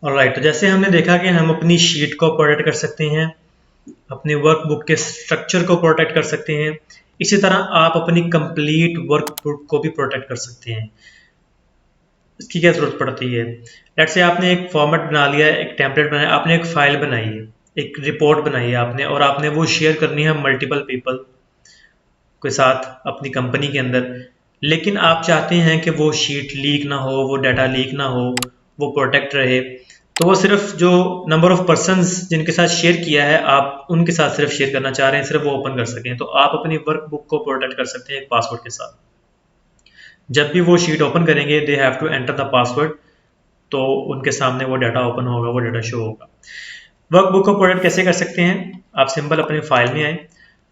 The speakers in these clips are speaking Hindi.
ऑलराइट, तो जैसे हमने देखा कि हम अपनी शीट को प्रोटेक्ट कर सकते हैं, अपनी वर्कबुक के स्ट्रक्चर को प्रोटेक्ट कर सकते हैं, इसी तरह आप अपनी कंप्लीट वर्कबुक को भी प्रोटेक्ट कर सकते हैं। इसकी क्या ज़रूरत पड़ती है? लेट्स से आपने एक फॉर्मेट बना लिया है, एक टेम्पलेट बनाया, आपने एक फाइल बनाई है, एक रिपोर्ट बनाई है आपने, और आपने वो शेयर करनी है मल्टीपल पीपल के साथ अपनी कंपनी के अंदर, लेकिन आप चाहते हैं कि वो शीट लीक ना हो, वो डाटा लीक ना हो, वो प्रोटेक्ट रहे, तो वो सिर्फ जो नंबर ऑफ पर्सन्स जिनके साथ शेयर किया है आप उनके साथ सिर्फ शेयर करना चाह रहे हैं, सिर्फ वो ओपन कर सकें, तो आप अपनी वर्कबुक को प्रोटेक्ट कर सकते हैं एक पासवर्ड के साथ। जब भी वो शीट ओपन करेंगे they have to enter the password, तो उनके सामने वो डाटा ओपन होगा, वो डाटा शो होगा। वर्कबुक को प्रोटेक्ट कैसे कर सकते हैं? आप सिंपल अपनी फाइल में आए,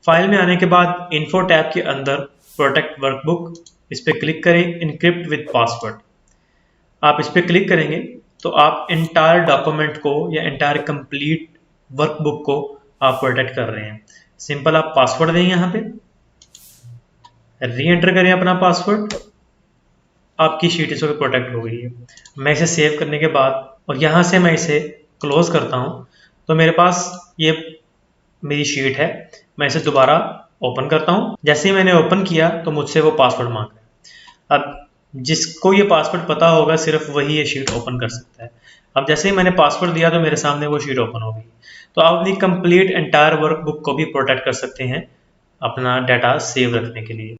फाइल में आने के बाद इन्फो टैब के अंदर प्रोटेक्ट वर्कबुक, इस पर क्लिक करें, इनक्रिप्ट विद पासवर्ड। आप इस पर क्लिक करेंगे तो आप इंटायर डॉक्यूमेंट को या इंटायर कंप्लीट वर्कबुक को आप प्रोटेक्ट कर रहे हैं। सिंपल आप पासवर्ड दें, यहाँ पे री एंटर करें अपना पासवर्ड, आपकी शीट इस वक्त प्रोटेक्ट हो गई है। मैं इसे सेव करने के बाद और यहाँ से मैं इसे क्लोज करता हूँ, तो मेरे पास ये मेरी शीट है। मैं इसे दोबारा ओपन करता हूँ, जैसे ही मैंने ओपन किया तो मुझसे वो पासवर्ड मांग रहा है। अब जिसको ये पासवर्ड पता होगा सिर्फ वही ये शीट ओपन कर सकता है। अब जैसे ही मैंने पासवर्ड दिया तो मेरे सामने वो शीट ओपन हो गई। तो आप अपनी कंप्लीट एंटायर वर्कबुक को भी प्रोटेक्ट कर सकते हैं अपना डाटा सेव रखने के लिए।